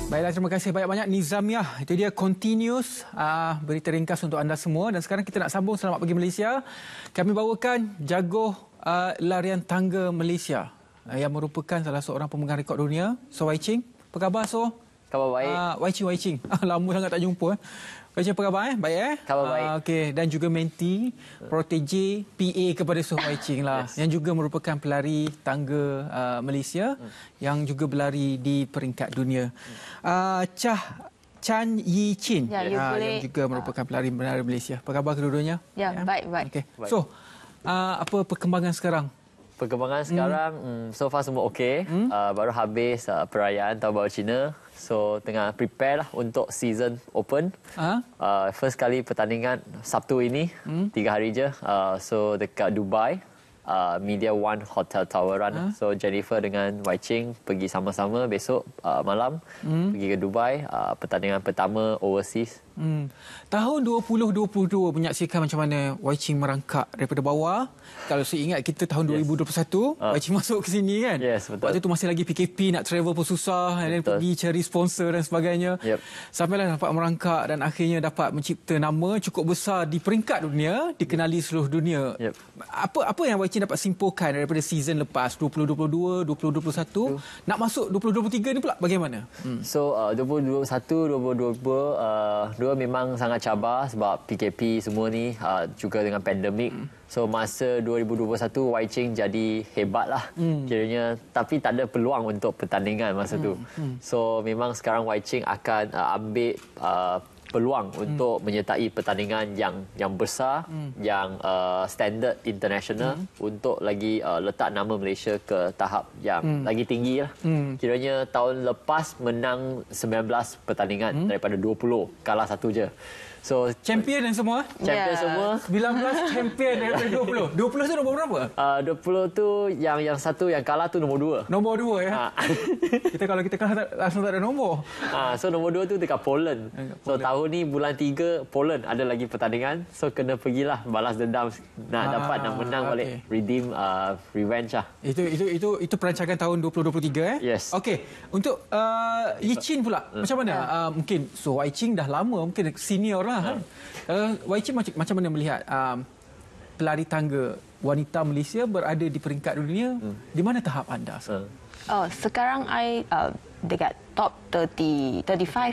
Baiklah, terima kasih banyak-banyak Nizamiah. Itu dia continuous berita ringkas untuk anda semua. Dan sekarang kita nak sambung Selamat Pagi Malaysia. Kami bawakan jaguh larian tangga Malaysia yang merupakan salah seorang pemegang rekod dunia. So Wai Ching, apa khabar So? Khabar baik. Wai Ching. Lama sangat tak jumpa. Wai Ching, apa khabar? Baik Khabar baik. Okey, dan juga menti, protege, PA kepada So Wai Ching lah. Yes. Yang juga merupakan pelari tangga Malaysia yang juga berlari di peringkat dunia. Chan Yi Chin yang juga merupakan pelari menara Malaysia. Apa khabar kedua-duanya? Ya, baik-baik. Okay. So, apa perkembangan sekarang? Perkembangan sekarang, so far semua okey. Baru habis perayaan Tahun Baru Cina. So, tengah prepare lah untuk season open. First kali pertandingan Sabtu ini, 3 hari je. So, dekat Dubai. Media One Hotel Tower Run. So Jennifer dengan Wai Ching pergi sama-sama besok malam pergi ke Dubai, pertandingan pertama overseas. Tahun 2022 menyaksikan macam mana Wai Ching merangkak daripada bawah. Kalau saya ingat kita tahun 2021 Wai Ching masuk ke sini kan. Yes, betul. Waktu tu masih lagi PKP, nak travel pun susah, dan pergi cari sponsor dan sebagainya. Sampailah dapat merangkak dan akhirnya dapat mencipta nama cukup besar di peringkat dunia, dikenali seluruh dunia. Apa yang Wai Ching dapat simpulkan daripada season lepas 2022, 2021, nak masuk 2023 ni pula bagaimana? So 2021, 2022 memang sangat cabar sebab PKP semua ni, juga dengan pandemik. So masa 2021 Wai Ching jadi hebat lah kiranya, tapi tak ada peluang untuk pertandingan masa tu. So memang sekarang Wai Ching akan ambil peluang untuk menyertai pertandingan yang besar, yang standard international, untuk lagi letak nama Malaysia ke tahap yang lagi tinggi lah. Kiranya tahun lepas menang 19 pertandingan daripada 20, kalah 1 je. So Champion dan semua? Champion semua. 19 champion daripada 20. 20 tu nombor berapa? 20 tu yang satu yang kalah tu nombor 2. Nombor 2 ya. Kalau kita kalah langsung tak ada nombor. So nombor 2 tu dekat Poland. So tahun ni bulan 3 Poland ada lagi pertandingan. So kena pergilah balas dendam, nak dapat nak menang balik, redeem revenge lah. Itu perancangan tahun 2023 Yes. Okey, untuk Yi Chin pula macam mana? Mungkin So Wai Ching dah lama, mungkin senior lah kan. Wai Ching macam mana melihat pelari tangga wanita Malaysia berada di peringkat dunia? Di mana tahap anda? Sekarang I dekat top 35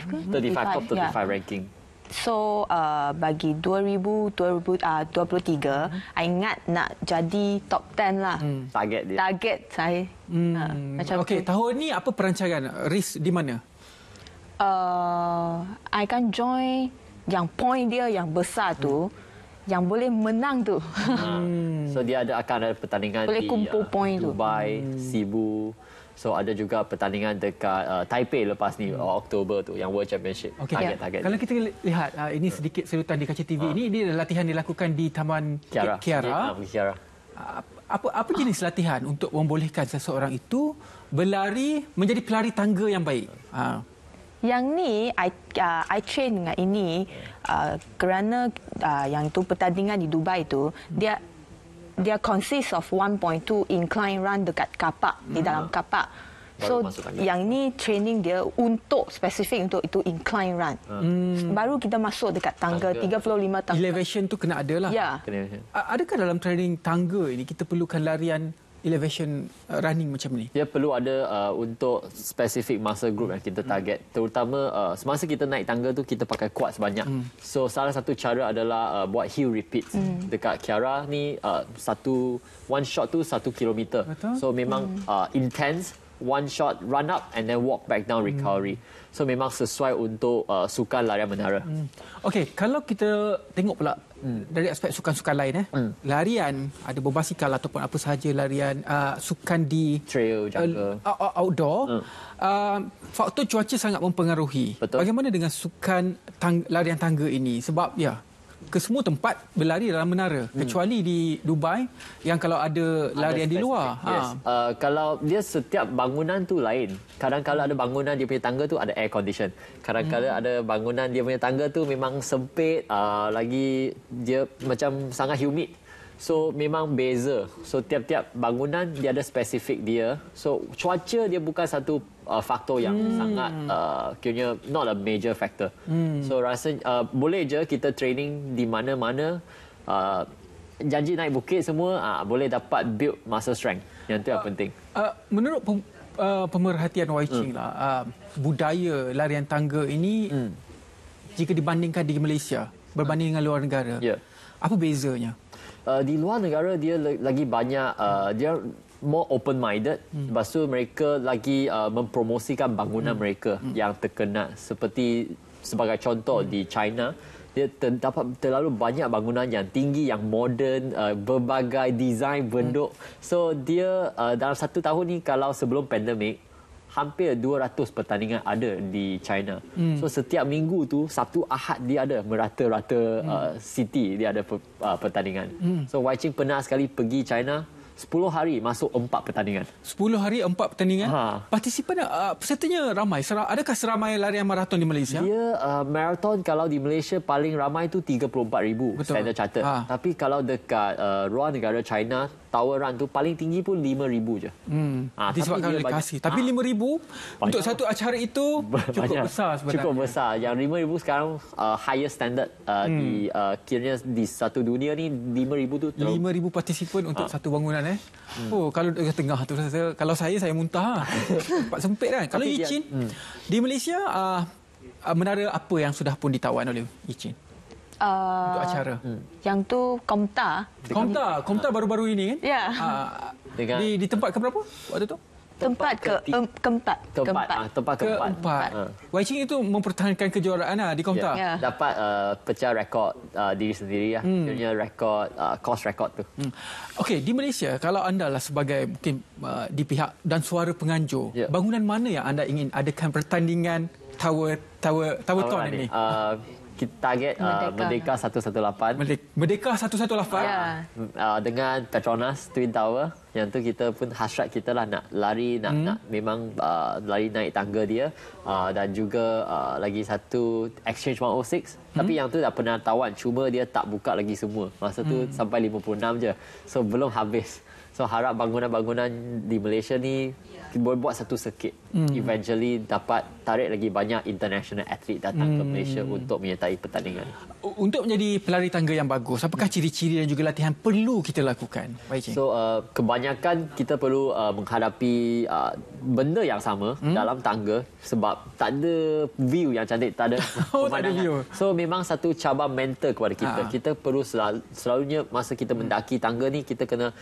ke? 35, top 35 ranking. So bagi 2023 I ingat nak jadi top 10 lah. Target saya. Macam okey, tahun ni apa perancangan? Race di mana? I akan join yang point dia yang besar tu, yang boleh menang tu. So dia akan ada pertandingan boleh di kumpul point Dubai, Cebu. So ada juga pertandingan dekat Taipei lepas ni, Oktober tu, yang World Championship. Target. Kalau kita lihat ini sedikit serutan di kaca TV ini adalah latihan dilakukan di Taman Kiara. Apa jenis latihan untuk membolehkan seseorang itu berlari menjadi pelari tangga yang baik? Yang ni I train dengan ini kerana yang tu pertandingan di Dubai tu dia consist of 1.2 incline run dekat kapak, di dalam kapak. So yang ni training dia untuk spesifik untuk itu incline run. Baru kita masuk dekat tangga 35 tangga. Elevation tu kena ada lah. Ya. Adakah dalam training tangga ini kita perlukan larian elevation running macam ni? Dia perlu ada untuk spesifik muscle group yang kita target. Terutama semasa kita naik tangga tu kita pakai quads banyak. So salah satu cara adalah buat heel repeats. Dekat Kiara ni one shot tu 1 kilometer. So memang intense, one shot run up and then walk back down recovery. So memang sesuai untuk sukan larian menara. Okey, kalau kita tengok pula dari aspek sukan-sukan lain larian, ada berbasikal ataupun apa sahaja larian, sukan di trail, jungle, outdoor, faktor cuaca sangat mempengaruhi. Betul. Bagaimana dengan sukan larian tangga ini? Sebab ke semua tempat berlari dalam menara, kecuali di Dubai yang kalau ada larian di luar. Kalau dia setiap bangunan tu lain. Kadang-kadang ada bangunan dia punya tangga tu ada air condition. Kadang-kadang ada bangunan dia punya tangga tu memang sempit, lagi dia macam sangat humid. So memang beza. So tiap-tiap bangunan dia ada spesifik dia. So cuaca dia bukan satu faktor yang sangat kiranya not a major factor. So rasa boleh je kita training di mana-mana, janji naik bukit semua, boleh dapat build muscle strength. Yang tu yang penting. Menurut pemerhatian Wai Ching lah, budaya larian tangga ini jika dibandingkan di Malaysia berbanding dengan luar negara, apa bezanya? Di luar negara dia lagi banyak, dia more open-minded. Lepas tu mereka lagi mempromosikan bangunan mereka yang terkenal. Seperti sebagai contoh di China, dia dapat terlalu banyak bangunan yang tinggi, yang moden, berbagai desain bentuk. So dia dalam 1 tahun ni, kalau sebelum pandemik, hampir 200 pertandingan ada di China. So setiap minggu tu, Sabtu Ahad dia ada merata-rata city dia ada pertandingan. So Wai Ching pernah sekali pergi China, 10 hari masuk 4 pertandingan. 10 hari 4 pertandingan. Partisipan pesertanya ramai. Adakah seramai larian maraton di Malaysia? Dia maraton kalau di Malaysia paling ramai tu 34,000 Standard Chartered. Tapi kalau dekat luar negara China, tower run tu paling tinggi pun 5,000 je. Disebabkan oleh kasih. Tapi 5,000 untuk satu acara itu cukup banyak. besar sebenarnya. Cukup besar. Yang 5,000 sekarang higher standard di kiranya di satu dunia ni 5,000 tu. 5,000 partisipan untuk satu bangunan. Oh, kalau dekat tengah tu kalau saya muntah. Tempat sempit kan. Kalau Yi Chin di Malaysia, menara apa yang sudah pun ditawan oleh Yi Chin untuk acara? Yang tu Komta baru-baru ini kan? Ya. Di tempat ke berapa waktu tu? Tempat keempat. Tempat keempat. Wai Ching itu mempertahankan kejuaraan di Komta. Dapat pecah rekod diri sendiri lah. Maksudnya rekod course rekod tu. Okey, di Malaysia kalau anda lah sebagai mungkin di pihak dan suara penganjur, bangunan mana yang anda ingin adakan pertandingan Tower Ton ini? Kita target Merdeka 118. Merdeka 118. Dengan Petronas Twin Tower. Yang tu kita pun hasrat kita lah nak lari, nak memang lari naik tangga dia. Dan juga lagi satu Exchange 106. Tapi yang tu dah pernah tawan, cuma dia tak buka lagi semua. Masa tu sampai 56 je. So belum habis. So harap bangunan-bangunan di Malaysia ni boleh buat satu circuit. Eventually dapat tarik lagi banyak international atlet datang ke Malaysia untuk menyertai pertandingan. Untuk menjadi pelari tangga yang bagus, apakah ciri-ciri dan juga latihan perlu kita lakukan? So kebanyakan kita perlu menghadapi benda yang sama dalam tangga sebab tak ada view yang cantik, tak ada pemandangan. So memang satu cabar mental kepada kita. Kita perlu selalunya masa kita mendaki tangga ni, kita kena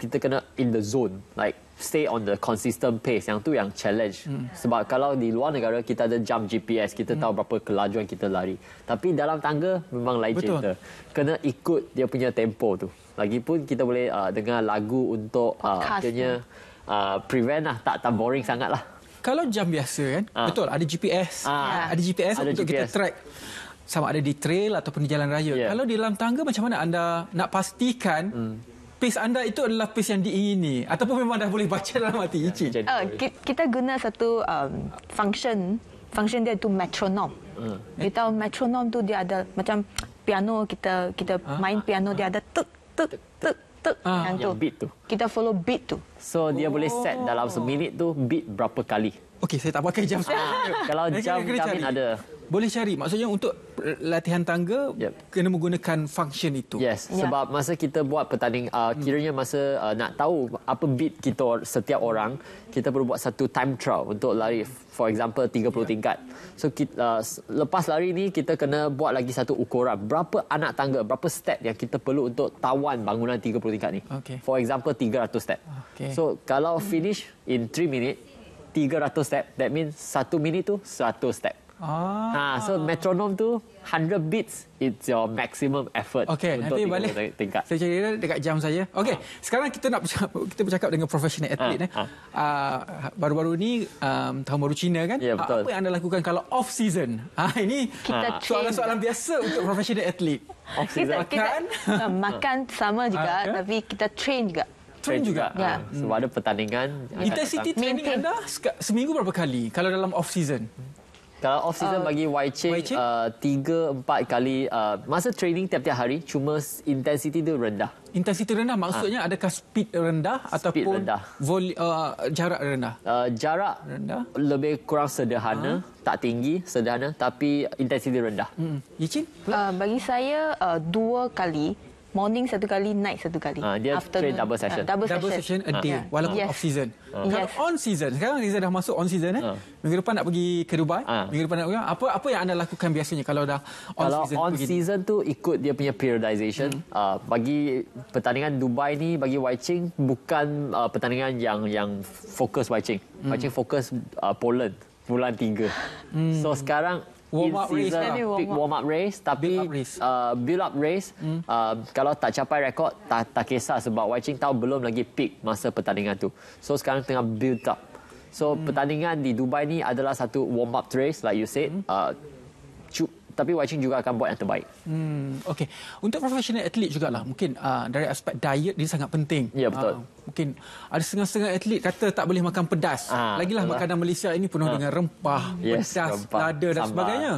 kita kena in the zone, like stay on the consistent pace. Yang tu yang challenge. Sebab kalau di luar negara kita ada jam GPS, kita tahu berapa kelajuan kita lari. Tapi dalam tangga memang lain cerita. Kena ikut dia punya tempo tu. Lagipun kita boleh dengar lagu untuk prevent lah, tak boring sangat lah. Kalau jam biasa kan, betul ada GPS. Ada GPS untuk kita track sama ada di trail ataupun di jalan raya. Kalau di dalam tangga, macam mana anda nak pastikan pace anda itu adalah pace yang diingini, ataupun memang dah boleh baca dalam hati Yi Chin? Kita guna satu function dia itu metronom. Kita metronom tu dia ada macam piano, kita main piano, dia ada tuk tuk tuk tuk yang beat tu. Kita follow beat tu. So dia boleh set dalam seminit tu beat berapa kali. Okey, saya tak pakai jam. Kalau jam Jamin ada. Boleh cari. Maksudnya untuk latihan tangga kena menggunakan function itu. Yes, sebab masa kita buat pertanding, kiranya masa nak tahu apa beat kita setiap orang, kita perlu buat satu time trial untuk lari. For example 30 tingkat. So kita, lepas lari ni kita kena buat lagi satu ukuran. Berapa anak tangga, berapa step yang kita perlu untuk tawan bangunan 30 tingkat ni. For example 300 step. So kalau finish in 3 minit 300 step, that means 1 minit tu 100 step. So metronom tu 100 beats, it's your maximum effort untuk nanti balik tingkat. Saya cari dekat jam saya. Okey, sekarang kita bercakap dengan profesional atlet. Baru-baru ni tahun baru Cina kan? Apa yang anda lakukan kalau off season? Ini soalan-soalan biasa untuk profesional atlet. Kita makan sama juga, tapi kita train juga. Train juga. Sebab ada pertandingan. Intensity training anda seminggu berapa kali kalau dalam off season? Kalau off season bagi Wai Ching 3-4 kali masa training tiap-tiap hari, cuma intensity tu rendah. Intensity rendah maksudnya adakah speed rendah ataupun rendah. Jarak rendah? Jarak rendah, lebih kurang sederhana, tak tinggi, sederhana, tapi intensity rendah. Yicin? Bagi saya 2 kali. Morning 1 kali, night 1 kali. Dia train double session. Double session a day, walaupun off season. Kalau on season, sekarang Riza dah masuk on season. Minggu depan nak pergi ke Dubai. Minggu depan nak pergi. Apa yang anda lakukan biasanya kalau dah on season? Kalau on season tu ikut dia punya periodization. Bagi pertandingan Dubai ni, bagi Wai Ching bukan pertandingan yang fokus Wai Ching. Wai Ching fokus Poland bulan 3. So sekarang warm up race, warm up race, tapi build up race. Kalau tak capai rekod tak kisah, sebab Wai Ching tahu belum lagi peak masa pertandingan tu. So sekarang tengah build up. So pertandingan di Dubai ni adalah satu warm up race like you said. Tapi Wai Ching juga akan buat yang terbaik. Okey. Untuk professional atlet jugalah, mungkin dari aspek diet dia sangat penting. Ya, betul. Mungkin ada setengah-setengah atlet kata tak boleh makan pedas. Lagilah makanan Malaysia ini penuh dengan rempah, pedas, lada dan sebagainya.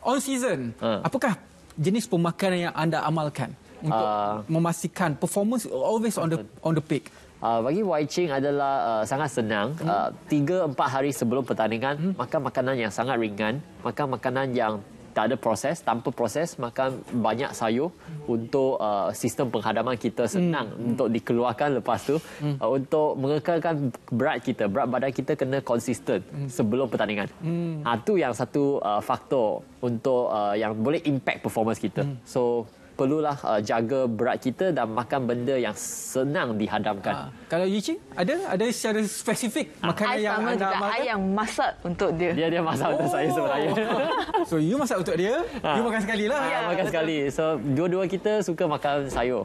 On season, apakah jenis pemakanan yang anda amalkan untuk memastikan performance always on the peak? Bagi Wai Ching adalah sangat senang. 3-4 hari sebelum pertandingan, makan makanan yang sangat ringan, makan makanan yang tak ada proses, tanpa proses, makan banyak sayur untuk sistem penghadaman kita senang untuk dikeluarkan lepas tu, untuk mengekalkan berat badan kita kena konsisten sebelum pertandingan. Itu yang satu faktor untuk yang boleh impact performance kita. So perlulah jaga berat kita dan makan benda yang senang dihadamkan. Kalau Yicing ada secara spesifik makanan yang anda amalkan? I yang masak untuk dia. Dia masak untuk saya sebenarnya. So you masak untuk dia, you makan sekali lah. Makan sekali. So dua-dua kita suka makan sayur.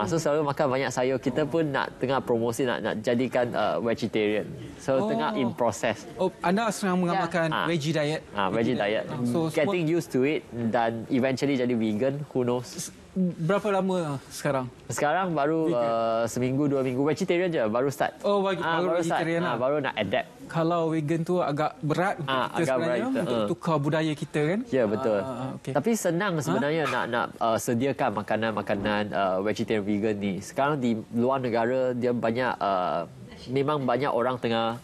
So selalu makan banyak sayur. Kita pun tengah promosi nak jadikan vegetarian. So tengah in process. Anda sedang mengamalkan veggie diet? Veggie diet. So getting used to it dan eventually jadi vegan, who knows. Berapa lama sekarang? Sekarang baru seminggu 2 minggu. Vegetarian je, baru start. Baru vegetarian start. Baru nak adapt. Kalau vegan tu agak berat untuk kita sebenarnya, untuk tukar budaya kita kan? Ya, betul. Tapi senang sebenarnya nak sediakan makanan-makanan vegetarian vegan ni. Sekarang di luar negara dia banyak memang banyak orang tengah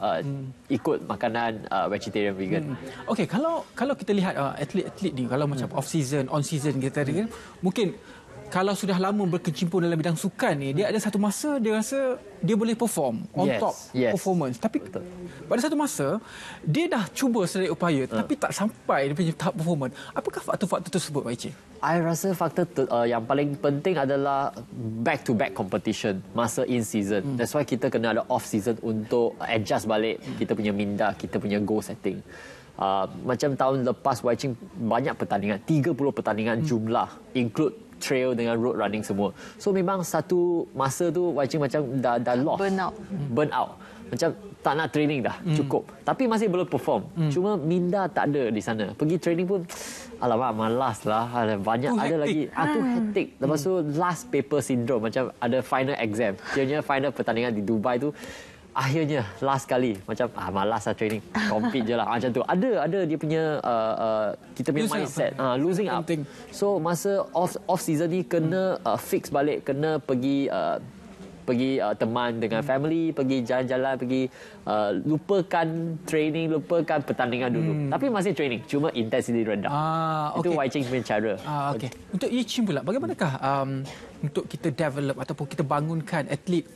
ikut makanan vegetarian vegan. Okey, kalau kita lihat atlet-atlet ni, kalau macam off season, on season kita kan, mungkin kalau sudah lama berkecimpung dalam bidang sukan ni, dia ada satu masa dia rasa dia boleh perform on top performance. Tapi pada satu masa dia dah cuba sedaya upaya tapi tak sampai dia punya tahap performance. Apakah faktor-faktor tersebut, Wai Ching? I rasa faktor yang paling penting adalah back to back competition masa in season. That's why kita kena ada off season untuk adjust balik kita punya minda, kita punya goal setting. Macam tahun lepas Wai Ching banyak pertandingan, 30 pertandingan jumlah, include trail dengan road running semua. So memang satu masa tu Wai Ching macam dah lost. Burn out. Macam tak nak training dah, cukup. Tapi masih belum perform. Cuma minda tak ada di sana. Pergi training pun alamak malas lah. Banyak ada lagi. Tu hectic. Lepas tu last paper syndrome, macam ada final exam. Kiranya final pertandingan di Dubai tu akhirnya last kali macam malas lah training, compete je lah macam tu. Ada dia punya kita punya mindset losing up. So masa off season ni kena fix balik, kena pergi teman dengan family, pergi jalan-jalan, pergi lupakan training, lupakan pertandingan dulu. Tapi masih training, cuma intensity rendah. Itu Wai Ching punya cara. Okay. Untuk Yicing pula, bagaimanakah untuk kita develop ataupun kita bangunkan atlet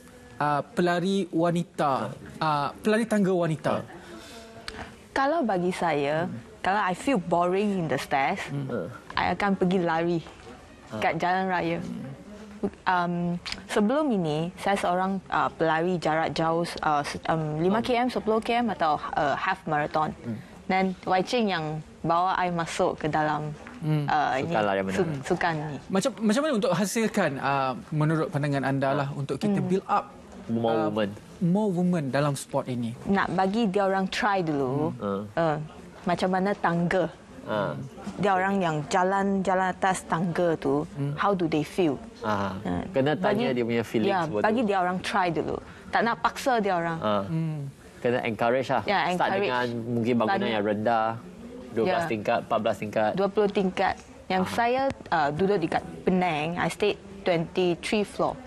pelari wanita, pelari tangga wanita? Kalau bagi saya, kalau I feel boring in the stairs, I akan pergi lari kat jalan raya. Sebelum ini, saya seorang pelari jarak jauh 5 km, 10 km atau half marathon. Dan Wai Ching yang bawa I masuk ke dalam sukan ni. Macam mana untuk hasilkan menurut pandangan anda lah untuk kita build up more women dalam sport ini? Nak bagi dia orang try dulu macam mana tangga. Dia orang yang jalan atas tangga tu, how do they feel? Kena tanya dia punya feeling. Bagi dia orang try dulu. Tak nak paksa dia orang. Kena encourage lah. Start dengan mungkin bangunan yang rendah. 12 tingkat, 14 tingkat. 20 tingkat. Yang saya duduk dekat Penang, I stayed 23 floors.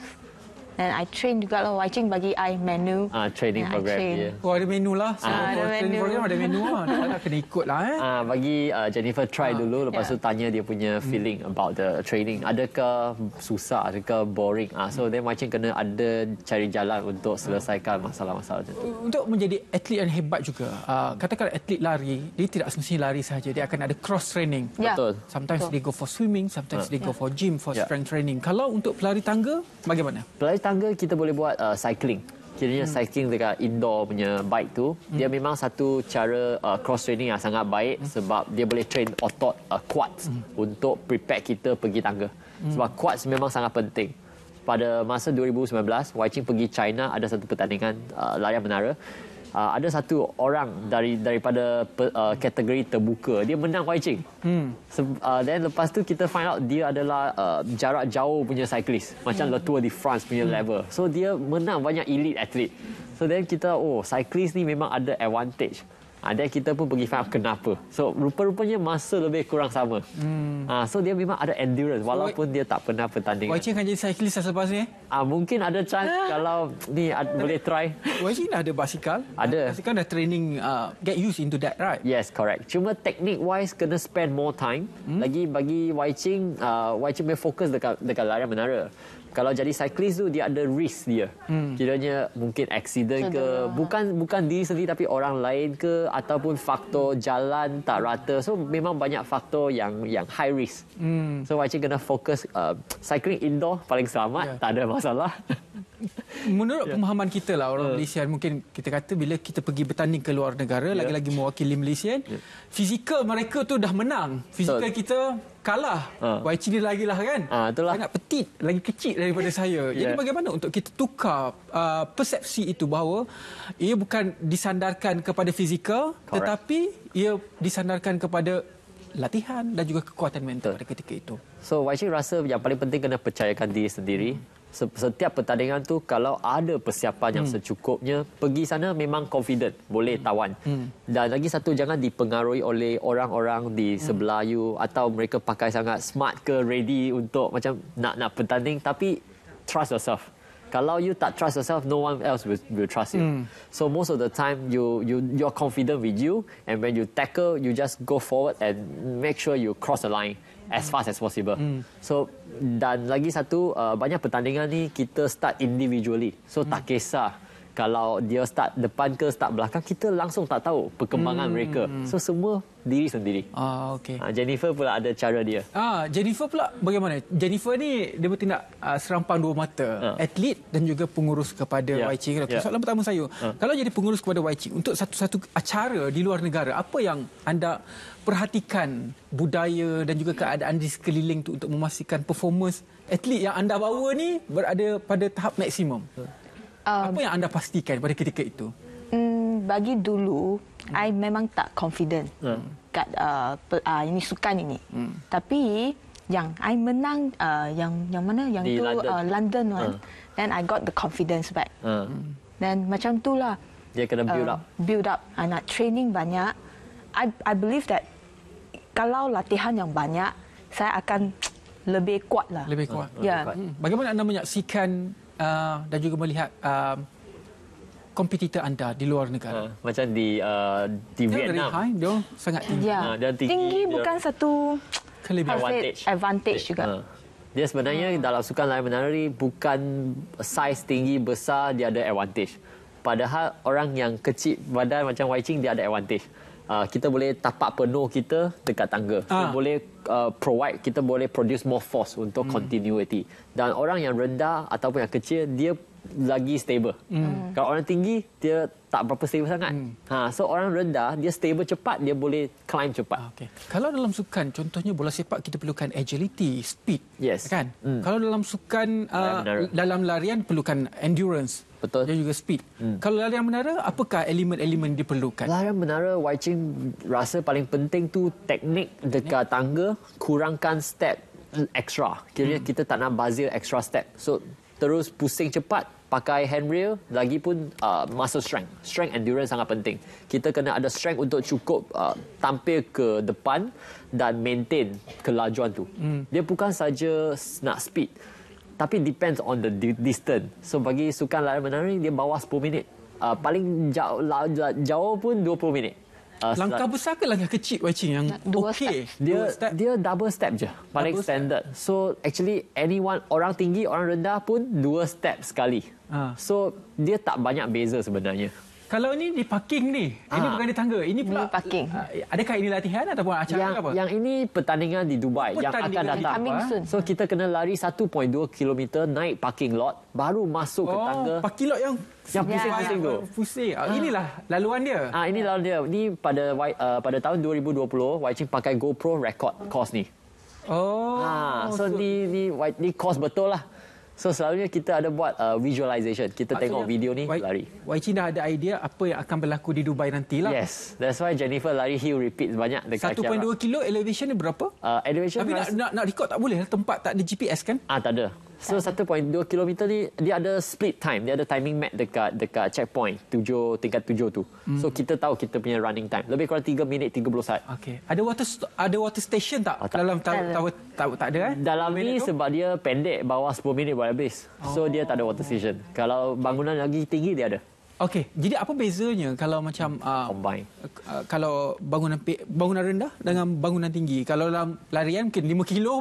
Dan I train juga lah. Wai Ching bagi I menu. Training program. Yeah. Oh, ada menu lah. Ada training menu. program ada menu lah. Nak kena ikut lah. Bagi Jennifer try dulu. Lepas tu tanya dia punya feeling about the training. Adakah susah? Adakah boring? So then Wai Ching kena ada cari jalan untuk selesaikan masalah-masalah itu. Untuk menjadi atlet yang hebat juga. Katakan atlet lari, dia tidak semestinya lari sahaja. Dia akan ada cross training. Ya. Betul. Sometimes they go for swimming, sometimes they go for gym, for strength training. Kalau untuk pelari tangga, bagaimana? Pelari tangga kita boleh buat cycling. Kiranya cycling dekat indoor punya bike tu, dia memang satu cara cross training yang sangat baik sebab dia boleh train otot quads untuk prepare kita pergi tangga. Sebab quads memang sangat penting. Pada masa 2019, Wai Ching pergi China, ada satu pertandingan larian menara. Ada satu orang daripada kategori terbuka, dia menang Wai Ching. Dan lepas tu kita find out dia adalah jarak jauh punya cyclist, macam Le Tour de France punya level. So dia menang banyak elite atlet. So then kita cyclist ni memang ada advantage. Dan kita pun pergi find out kenapa. So rupa-rupanya masa lebih kurang sama. So dia memang ada endurance walaupun dia tak pernah pertandingan. Wai Ching akan jadi cyclist selepas ni? Mungkin ada chance kalau ni boleh try. Wai Ching dah ada basikal. Ada. Basikal dah training, get used into that, right? Yes, correct. Cuma technique wise kena spend more time. Lagi bagi Wai Ching boleh fokus dekat larian menara. Kalau jadi cyclist tu dia ada risk dia. Kiranya mungkin accident ke, bukan diri sendiri tapi orang lain ke, ataupun faktor jalan tak rata. So memang banyak faktor yang high risk. So Wai Ching kena fokus cycling indoor paling selamat, tak ada masalah. Menurut pemahaman kita lah orang Malaysia, mungkin kita kata bila kita pergi bertanding ke luar negara, lagi-lagi mewakili Malaysia, fizikal mereka tu dah menang. Fizikal kita kalah. Wai Ching dia lagi lah kan. Itulah. Sangat petit, lagi kecil daripada saya. Jadi bagaimana untuk kita tukar persepsi itu bahawa ia bukan disandarkan kepada fizikal, tetapi ia disandarkan kepada latihan dan juga kekuatan mental pada ketika itu. So Wai Ching rasa yang paling penting kena percayakan diri sendiri. Setiap pertandingan tu kalau ada persiapan yang secukupnya, pergi sana memang confident, boleh tawan. Dan lagi satu, jangan dipengaruhi oleh orang-orang di sebelah you atau mereka pakai sangat smart ke ready untuk macam nak bertanding, tapi trust yourself. Kalau you tak trust yourself, no one else will trust you. So most of the time you're confident with you, and when you tackle, you just go forward and make sure you cross the line as fast as possible. So dan lagi satu, banyak pertandingan ni kita start individually. So tak kisah kalau dia start depan ke start belakang, kita langsung tak tahu perkembangan mereka. So semua diri sendiri. Okey. Jennifer pula ada cara dia. Jennifer pula bagaimana? Jennifer ni dia bertindak serampang dua mata. Atlet dan juga pengurus kepada Wai Ching. Soalan pertama saya, kalau jadi pengurus kepada Wai Ching untuk satu-satu acara di luar negara, apa yang anda perhatikan budaya dan juga keadaan di sekeliling tu untuk memastikan performance atlet yang anda bawa ni berada pada tahap maksimum? Apa yang anda pastikan pada ketika itu? Bagi dulu, I memang tak confident kat ini sukan ini. Tapi yang I menang yang mana yang di tu London. one, then I got the confidence back. Dan macam itulah Dia kena build up. Nak training banyak. I believe that kalau latihan yang banyak, saya akan lebih kuat lah. Lebih kuat. Ya. Bagaimana anda menyaksikan dan juga melihat kompetitor anda di luar negara? Macam di Vietnam. Very high, dia sangat tinggi. Ya. Dan Tinggi bukan satu Kelebihan. advantage juga. Dia sebenarnya dalam sukan lari menara ni bukan saiz tinggi besar dia ada advantage. Padahal orang yang kecil badan macam Wai Ching dia ada advantage. Kita boleh tapak penuh kita dekat tangga. Kita boleh kita boleh produce more force untuk continuity. Dan orang yang rendah ataupun yang kecil dia lagi stable. Kalau orang tinggi dia tak berapa stable sangat. So orang rendah dia stable cepat, dia boleh climb cepat. Okay. Kalau dalam sukan contohnya bola sepak kita perlukan agility, speed, Yes. kan? Kalau dalam sukan dalam larian perlukan endurance. Betul. Dan juga speed. Kalau larian menara, apakah elemen-elemen diperlukan? Larian menara Wai Ching rasa paling penting tu teknik dekat tangga, kurangkan step extra. Kira kita tak nak bazir extra step. So terus pusing cepat, pakai handrail, lagipun muscle strength. Strength endurance sangat penting. Kita kena ada strength untuk cukup tampil ke depan dan maintain kelajuan tu. Dia bukan saja nak speed, tapi depends on the distance. So bagi sukan lari menari, dia bawah 10 minit. Paling jauh pun 20 minit. Langkah besar ke langkah kecil Wai Ching yang okey? Dia double step je, paling double standard. So actually anyone, orang tinggi, orang rendah pun 2 step sekali. So dia tak banyak beza sebenarnya. Kalau ini di parking ni, ini bukan di tangga. Ini pula parking. Adakah ini latihan ataupun acara apa? Yang ini pertandingan di Dubai yang akan datang. So kita kena lari 1.2 km naik parking lot baru masuk ke tangga. Parking lot yang pusing-pusing tu. Pusing. Inilah laluan dia. Ini laluan dia. Ni pada tahun 2020 Wai Ching pakai GoPro record course ni. So ni course betul lah. So selalunya kita ada buat visualization. Kita tengok video ni lari. Wai Ching dah ada idea apa yang akan berlaku di Dubai nantilah. Yes, that's why Jennifer lari hill repeat banyak dekat 1.2 kilo elevation ni berapa? Elevation. Tapi nak record tak boleh, tempat tak ada GPS kan? Tak ada. So 1.2 km ni dia ada split time, dia ada timing map dekat checkpoint tingkat 7 tu. So kita tahu kita punya running time lebih kurang 3 minit 30 saat. Okey. Ada water station tak? Dalam tower tak ada kan? Dalam ni sebab dia pendek, bawah 10 minit boleh habis. So dia tak ada water station. Kalau bangunan lagi tinggi dia ada. Okey, jadi apa bezanya kalau macam combine? Kalau bangunan rendah dengan bangunan tinggi. Kalau dalam larian mungkin 5 kilo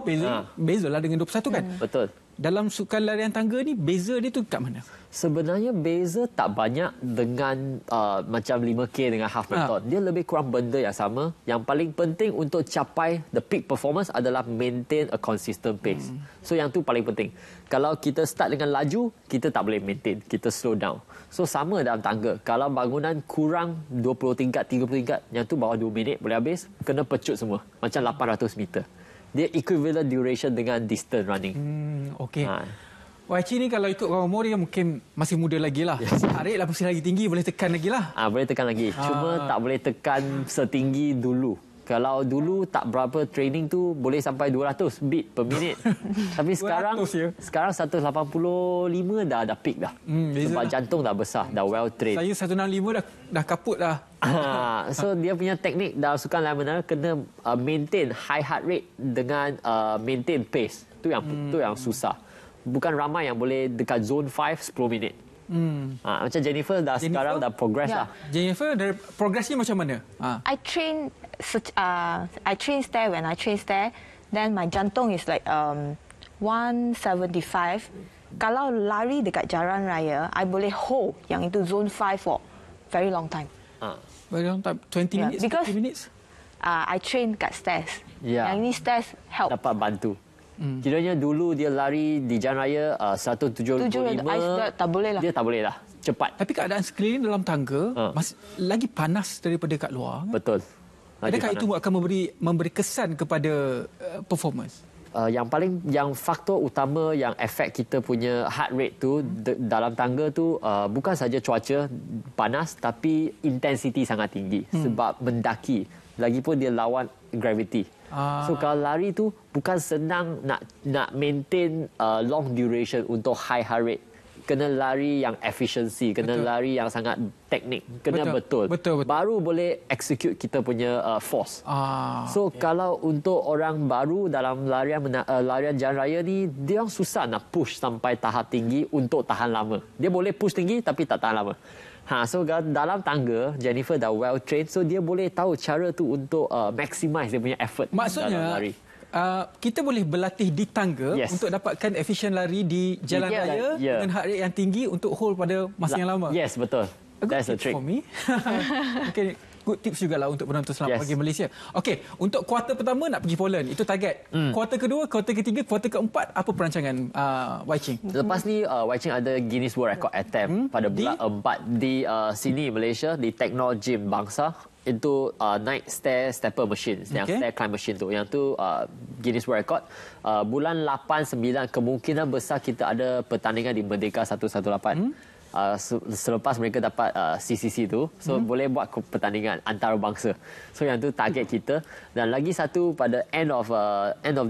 bezalah dengan 21 kan? Betul. Dalam sukan larian tangga ni beza dia tu kat mana? Sebenarnya beza tak banyak dengan macam 5K dengan half marathon. Dia lebih kurang benda yang sama. Yang paling penting untuk capai the peak performance adalah maintain a consistent pace. So yang tu paling penting. Kalau kita start dengan laju, kita tak boleh maintain. Kita slow down. So sama dalam tangga. Kalau bangunan kurang 20 tingkat, 30 tingkat, yang tu bawah 2 minit boleh habis, kena pecut semua. Macam 800 meter. Dia equivalent duration dengan distance running. Okey. Wai Ching ni kalau ikut orang umur dia mungkin masih muda lagi lah. Tarik lah mesti lagi tinggi, boleh tekan lagi lah. Boleh tekan lagi. Cuma tak boleh tekan setinggi dulu. Kalau dulu tak berapa training tu boleh sampai 200 beat per minit. Tapi sekarang 185 dah ada peak dah. Sebab jantung dah besar, dah well trained. Saya 165 dah kaput dah. So dia punya teknik dalam sukan lari menari kena maintain high heart rate dengan maintain pace. Tu yang susah. Bukan ramai yang boleh dekat zone 5 10 minit. Macam Jennifer sekarang dah progress lah. Jennifer dari progresnya macam mana? I train stair. When I train stair, then my jantung is like 175. Kalau lari dekat jalan raya, I boleh hold yang itu zone 5 for very long time. Very long time, 20 minutes, because 30 minutes. I train kat stairs. Yang ini stairs help. Dapat bantu. Kiranya dulu dia lari di jalan raya 175, tak boleh lah. Dia tak boleh lah. Cepat. Tapi keadaan sekeliling dalam tangga masih lagi panas daripada kat luar. Kan? Betul. Adakah itu akan memberi kesan kepada performance? Yang faktor utama yang efek kita punya heart rate tu dalam tangga tu bukan saja cuaca panas, tapi intensity sangat tinggi sebab mendaki. Lagipun dia lawan gravity. So kalau lari tu bukan senang nak maintain long duration untuk high heart rate. Kena lari yang efficiency, kena lari yang sangat teknik, kena betul. Baru boleh execute kita punya force. So kalau untuk orang baru dalam larian jalan raya ni, dia susah nak push sampai tahap tinggi untuk tahan lama. Dia boleh push tinggi tapi tak tahan lama. So dalam tangga, Jennifer dah well trained, so dia boleh tahu cara tu untuk maximize dia punya effort. Maksudnya, dalam lari. Kita boleh berlatih di tangga untuk dapatkan efisien lari di jalan raya dengan heart rate yang tinggi untuk hold pada masa yang lama. Yes, betul. That's the trick. For me. Okay, good tips jugalah untuk penonton selamat bagi Malaysia. Okey, untuk kuarter pertama nak pergi Poland, itu target. Kuarter kedua, kuarter ketiga, kuarter keempat, apa perancangan Wai Ching? Lepas ni Wai Ching ada Guinness World Record attempt pada bulan 4 di sini Malaysia, di Techno Gym Bangsa. Itu naik stepper machine, yang stair climb machine tu, yang tu Guinness World Record. Bulan 8-9 kemungkinan besar kita ada pertandingan di Merdeka 118. Selepas mereka dapat CCC tu, so boleh buat pertandingan antarabangsa. So yang tu target kita. Dan lagi satu pada end of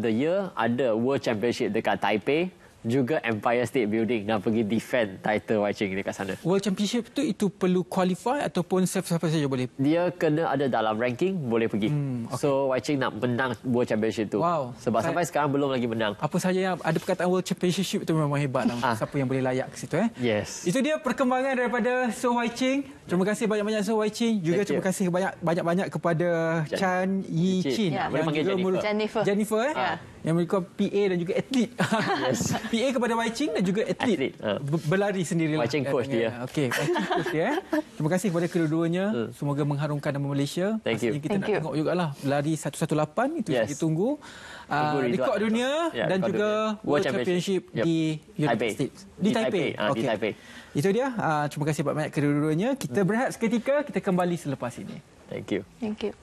the year ada World Championship dekat Taipei. juga Empire State Building dan pergi defend title Wai Ching dekat sana. World Championship tu itu perlu qualify ataupun siapa saja boleh? Dia kena ada dalam ranking boleh pergi. Okay. So Wai Ching nak menang World Championship tu. Wow. Sebab sampai sekarang belum lagi menang. Apa saja yang ada perkataan World Championship tu memang hebat lah. Siapa yang boleh layak ke situ Yes. Itu dia perkembangan daripada So Wai Ching. Terima kasih banyak-banyak So Wai Ching. Juga terima kasih banyak-banyak kepada Chan Yi Chin. Boleh panggil Jennifer. Yang mereka PA dan juga atlet. Yes. PA kepada Wai Ching dan juga atlet. Berlari sendirilah. Wai Ching coach dia. Okey, Wai Ching coach dia. Terima kasih kepada kedua-duanya. Semoga mengharumkan nama Malaysia. Thank you. Kita nak tengok jugalah berlari 118 itu kita tunggu. Rekod dunia dan juga World Championship di United States. Di Taipei. Di Taipei. Itu dia. Terima kasih banyak kedua-duanya. Kita berehat seketika. Kita kembali selepas ini. Thank you. Thank you.